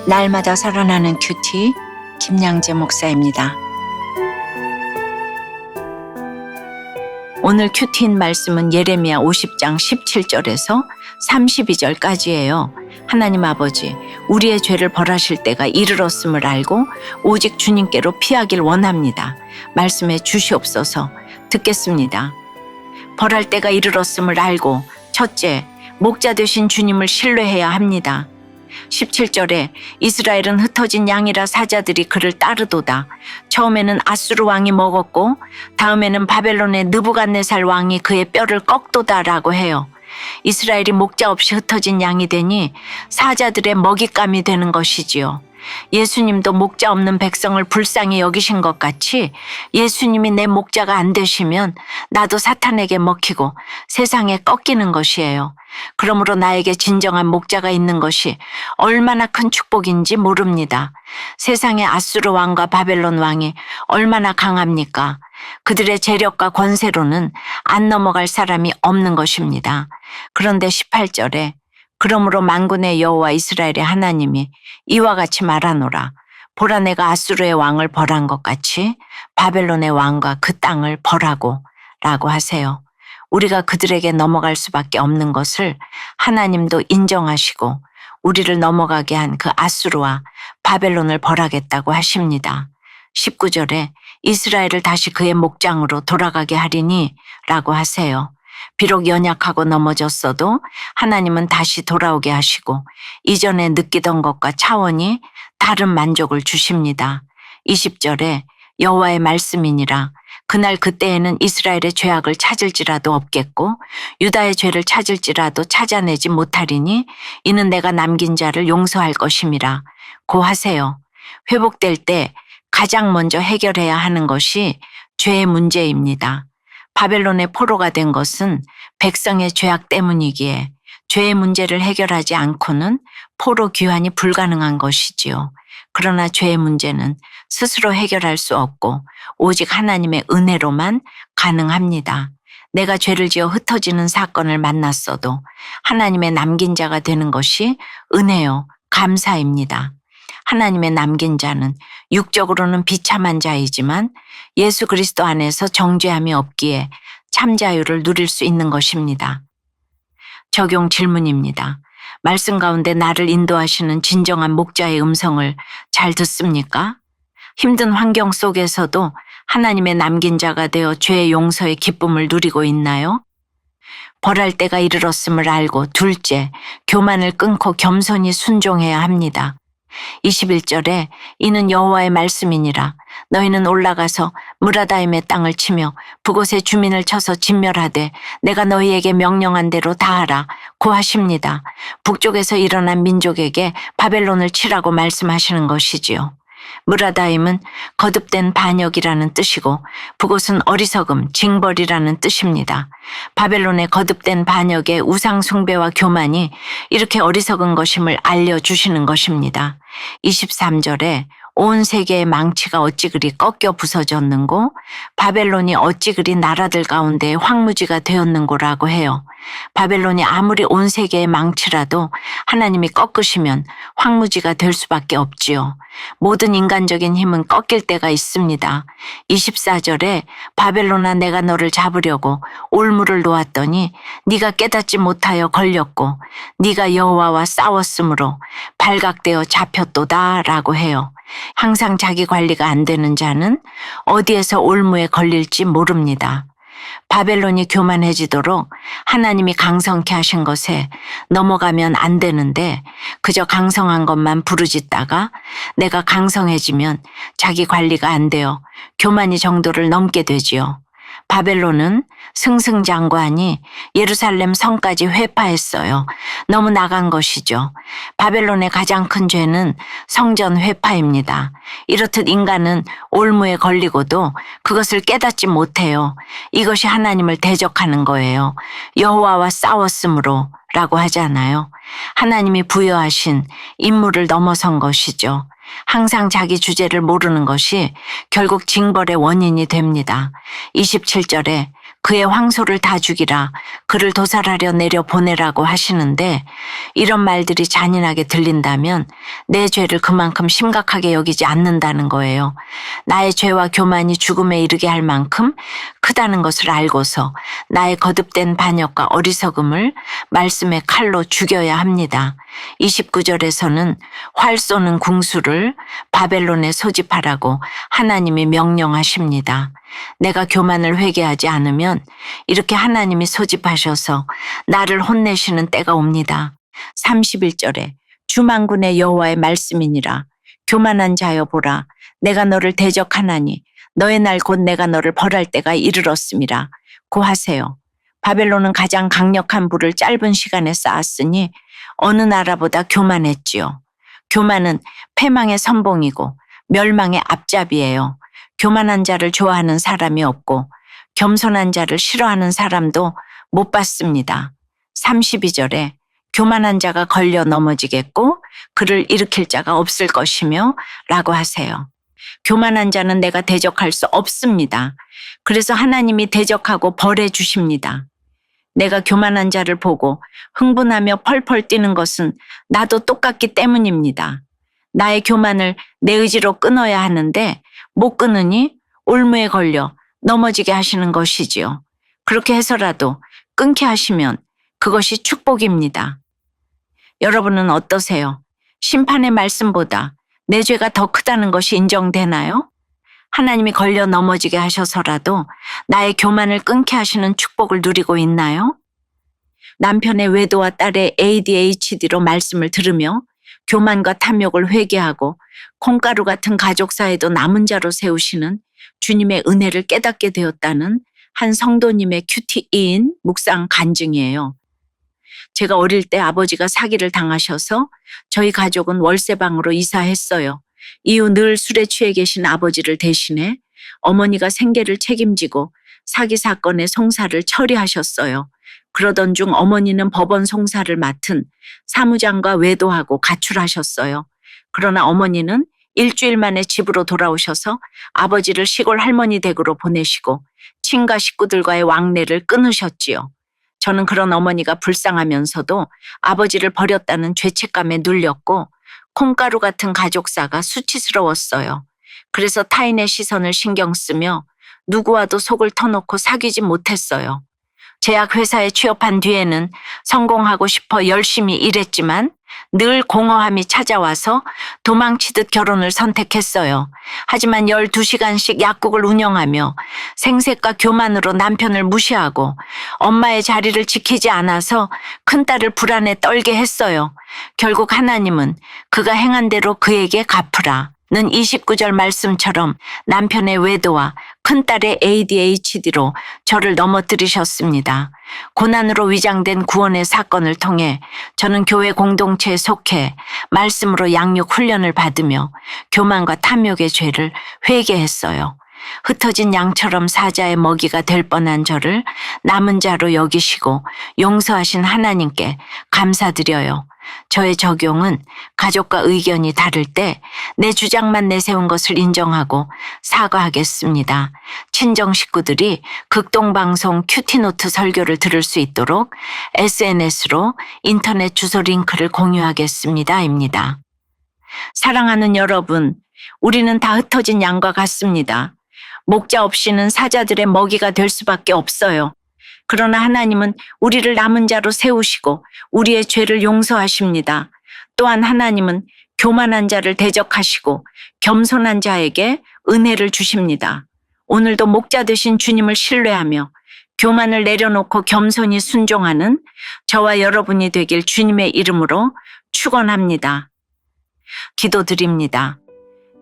날마다 살아나는 큐티 김양재 목사입니다. 오늘 큐티인 말씀은 예레미야 50장 17절에서 32절까지예요. 하나님 아버지, 우리의 죄를 벌하실 때가 이르렀음을 알고 오직 주님께로 피하길 원합니다. 말씀해 주시옵소서. 듣겠습니다. 벌할 때가 이르렀음을 알고 첫째, 목자 되신 주님을 신뢰해야 합니다. 17절에 이스라엘은 흩어진 양이라 사자들이 그를 따르도다. 처음에는 아수르 왕이 먹었고 다음에는 바벨론의 느부갓네살 왕이 그의 뼈를 꺾도다라고 해요. 이스라엘이 목자 없이 흩어진 양이 되니 사자들의 먹잇감이 되는 것이지요. 예수님도 목자 없는 백성을 불쌍히 여기신 것 같이 예수님이 내 목자가 안 되시면 나도 사탄에게 먹히고 세상에 꺾이는 것이에요. 그러므로 나에게 진정한 목자가 있는 것이 얼마나 큰 축복인지 모릅니다. 세상의 아수르 왕과 바벨론 왕이 얼마나 강합니까? 그들의 재력과 권세로는 안 넘어갈 사람이 없는 것입니다. 그런데 18절에 그러므로 만군의 여호와 이스라엘의 하나님이 이와 같이 말하노라. 보라, 내가 아수르의 왕을 벌한 것 같이 바벨론의 왕과 그 땅을 벌하고 라고 하세요. 우리가 그들에게 넘어갈 수밖에 없는 것을 하나님도 인정하시고 우리를 넘어가게 한 그 아수르와 바벨론을 벌하겠다고 하십니다. 19절에 이스라엘을 다시 그의 목장으로 돌아가게 하리니 라고 하세요. 비록 연약하고 넘어졌어도 하나님은 다시 돌아오게 하시고 이전에 느끼던 것과 차원이 다른 만족을 주십니다. 20절에 여호와의 말씀이니라. 그날 그때에는 이스라엘의 죄악을 찾을지라도 없겠고 유다의 죄를 찾을지라도 찾아내지 못하리니 이는 내가 남긴 자를 용서할 것임이라 고 하세요. 회복될 때 가장 먼저 해결해야 하는 것이 죄의 문제입니다. 바벨론의 포로가 된 것은 백성의 죄악 때문이기에 죄의 문제를 해결하지 않고는 포로 귀환이 불가능한 것이지요. 그러나 죄의 문제는 스스로 해결할 수 없고 오직 하나님의 은혜로만 가능합니다. 내가 죄를 지어 흩어지는 사건을 만났어도 하나님의 남긴 자가 되는 것이 은혜요, 감사입니다. 하나님의 남긴 자는 육적으로는 비참한 자이지만 예수 그리스도 안에서 정죄함이 없기에 참 자유를 누릴 수 있는 것입니다. 적용 질문입니다. 말씀 가운데 나를 인도하시는 진정한 목자의 음성을 잘 듣습니까? 힘든 환경 속에서도 하나님의 남긴 자가 되어 죄의 용서의 기쁨을 누리고 있나요? 벌할 때가 이르렀음을 알고 둘째, 교만을 끊고 겸손히 순종해야 합니다. 21절에 이는 여호와의 말씀이니라. 너희는 올라가서 무라다임의 땅을 치며 그곳의 주민을 쳐서 진멸하되 내가 너희에게 명령한 대로 다 하라 고 하십니다. 북쪽에서 일어난 민족에게 바벨론을 치라고 말씀하시는 것이지요. 무라다임은 거듭된 반역이라는 뜻이고 그곳은 어리석음, 징벌이라는 뜻입니다. 바벨론의 거듭된 반역의 우상 숭배와 교만이 이렇게 어리석은 것임을 알려주시는 것입니다. 23절에 온 세계의 망치가 어찌 그리 꺾여 부서졌는고 바벨론이 어찌 그리 나라들 가운데 황무지가 되었는고라고 해요. 바벨론이 아무리 온 세계의 망치라도 하나님이 꺾으시면 황무지가 될 수밖에 없지요. 모든 인간적인 힘은 꺾일 때가 있습니다. 24절에 바벨론아, 내가 너를 잡으려고 올무를 놓았더니 네가 깨닫지 못하여 걸렸고 네가 여호와와 싸웠으므로 발각되어 잡혔도다 라고 해요. 항상 자기 관리가 안 되는 자는 어디에서 올무에 걸릴지 모릅니다. 바벨론이 교만해지도록 하나님이 강성케 하신 것에 넘어가면 안 되는데 그저 강성한 것만 부르짖다가 내가 강성해지면 자기 관리가 안 되어 교만이 정도를 넘게 되지요. 바벨론은 승승장구하니 예루살렘 성까지 회파했어요. 너무 나간 것이죠. 바벨론의 가장 큰 죄는 성전 회파입니다. 이렇듯 인간은 올무에 걸리고도 그것을 깨닫지 못해요. 이것이 하나님을 대적하는 거예요. 여호와와 싸웠으므로 라고 하잖아요. 하나님이 부여하신 임무를 넘어선 것이죠. 항상 자기 주제를 모르는 것이 결국 징벌의 원인이 됩니다. 27절에 그의 황소를 다 죽이라 그를 도살하려 내려 보내라고 하시는데 이런 말들이 잔인하게 들린다면 내 죄를 그만큼 심각하게 여기지 않는다는 거예요. 나의 죄와 교만이 죽음에 이르게 할 만큼 크다는 것을 알고서 나의 거듭된 반역과 어리석음을 말씀의 칼로 죽여야 합니다. 29절에서는 활 쏘는 궁수를 바벨론에 소집하라고 하나님이 명령하십니다. 내가 교만을 회개하지 않으면 이렇게 하나님이 소집하셔서 나를 혼내시는 때가 옵니다. 31절에 주만군의 여호와의 말씀이니라. 교만한 자여 보라. 내가 너를 대적하나니 너의 날 곧 내가 너를 벌할 때가 이르렀음이라. 고하세요. 바벨론은 가장 강력한 불을 짧은 시간에 쌓았으니 어느 나라보다 교만했지요. 교만은 패망의 선봉이고 멸망의 앞잡이에요. 교만한 자를 좋아하는 사람이 없고 겸손한 자를 싫어하는 사람도 못 봤습니다. 32절에 교만한 자가 걸려 넘어지겠고 그를 일으킬 자가 없을 것이며 라고 하세요. 교만한 자는 내가 대적할 수 없습니다. 그래서 하나님이 대적하고 벌해 주십니다. 내가 교만한 자를 보고 흥분하며 펄펄 뛰는 것은 나도 똑같기 때문입니다. 나의 교만을 내 의지로 끊어야 하는데 못 끊으니 올무에 걸려 넘어지게 하시는 것이지요. 그렇게 해서라도 끊게 하시면 그것이 축복입니다. 여러분은 어떠세요? 심판의 말씀보다 내 죄가 더 크다는 것이 인정되나요? 하나님이 걸려 넘어지게 하셔서라도 나의 교만을 끊게 하시는 축복을 누리고 있나요? 남편의 외도와 딸의 ADHD로 말씀을 들으며 교만과 탐욕을 회개하고 콩가루 같은 가족 사이도 남은 자로 세우시는 주님의 은혜를 깨닫게 되었다는 한 성도님의 큐티인 묵상 간증이에요. 제가 어릴 때 아버지가 사기를 당하셔서 저희 가족은 월세방으로 이사했어요. 이후 늘 술에 취해 계신 아버지를 대신해 어머니가 생계를 책임지고 사기 사건의 송사를 처리하셨어요. 그러던 중 어머니는 법원 송사를 맡은 사무장과 외도하고 가출하셨어요. 그러나 어머니는 일주일 만에 집으로 돌아오셔서 아버지를 시골 할머니 댁으로 보내시고 친가 식구들과의 왕래를 끊으셨지요. 저는 그런 어머니가 불쌍하면서도 아버지를 버렸다는 죄책감에 눌렸고 콩가루 같은 가족사가 수치스러웠어요. 그래서 타인의 시선을 신경 쓰며 누구와도 속을 터놓고 사귀지 못했어요. 제약회사에 취업한 뒤에는 성공하고 싶어 열심히 일했지만 늘 공허함이 찾아와서 도망치듯 결혼을 선택했어요. 하지만 12시간씩 약국을 운영하며 생색과 교만으로 남편을 무시하고 엄마의 자리를 지키지 않아서 큰딸을 불안에 떨게 했어요. 결국 하나님은 그가 행한 대로 그에게 갚으라. 는 29절 말씀처럼 남편의 외도와 큰딸의 ADHD로 저를 넘어뜨리셨습니다. 고난으로 위장된 구원의 사건을 통해 저는 교회 공동체에 속해 말씀으로 양육 훈련을 받으며 교만과 탐욕의 죄를 회개했어요. 흩어진 양처럼 사자의 먹이가 될 뻔한 저를 남은 자로 여기시고 용서하신 하나님께 감사드려요. 저의 적용은 가족과 의견이 다를 때 내 주장만 내세운 것을 인정하고 사과하겠습니다. 친정 식구들이 극동방송 큐티노트 설교를 들을 수 있도록 SNS로 인터넷 주소 링크를 공유하겠습니다. 입니다. 사랑하는 여러분, 우리는 다 흩어진 양과 같습니다. 목자 없이는 사자들의 먹이가 될 수밖에 없어요. 그러나 하나님은 우리를 남은 자로 세우시고 우리의 죄를 용서하십니다. 또한 하나님은 교만한 자를 대적하시고 겸손한 자에게 은혜를 주십니다. 오늘도 목자 되신 주님을 신뢰하며 교만을 내려놓고 겸손히 순종하는 저와 여러분이 되길 주님의 이름으로 축원합니다. 기도드립니다.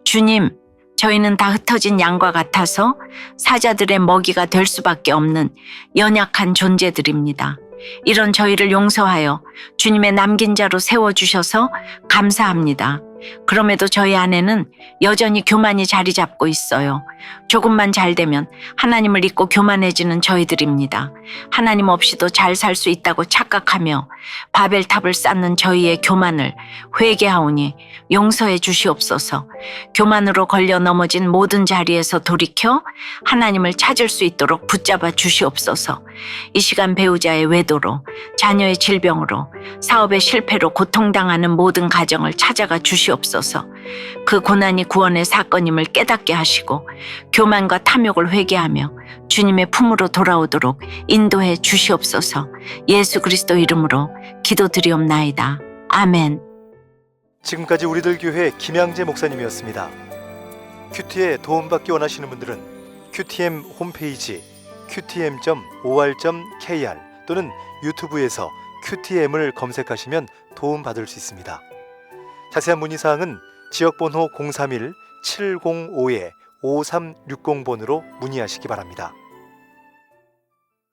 주님, 저희는 다 흩어진 양과 같아서 사자들의 먹이가 될 수밖에 없는 연약한 존재들입니다. 이런 저희를 용서하여 주님의 남긴 자로 세워주셔서 감사합니다. 그럼에도 저희 안에는 여전히 교만이 자리 잡고 있어요. 조금만 잘 되면 하나님을 잊고 교만해지는 저희들입니다. 하나님 없이도 잘 살 수 있다고 착각하며 바벨탑을 쌓는 저희의 교만을 회개하오니 용서해 주시옵소서. 교만으로 걸려 넘어진 모든 자리에서 돌이켜 하나님을 찾을 수 있도록 붙잡아 주시옵소서. 이 시간 배우자의 외도로, 자녀의 질병으로, 사업의 실패로 고통당하는 모든 가정을 찾아가 주시옵소서. 그 고난이 구원의 사건임을 깨닫게 하시고 교만과 탐욕을 회개하며 주님의 품으로 돌아오도록 인도해 주시옵소서. 예수 그리스도 이름으로 기도드리옵나이다. 아멘. 지금까지 우리들 교회 김양재 목사님이었습니다. 큐티에 도움받기 원하시는 분들은 QTM 홈페이지 qtm.or.kr 또는 유튜브에서 QTM을 검색하시면 도움받을 수 있습니다. 자세한 문의사항은 지역번호 031-705-5360번으로 문의하시기 바랍니다.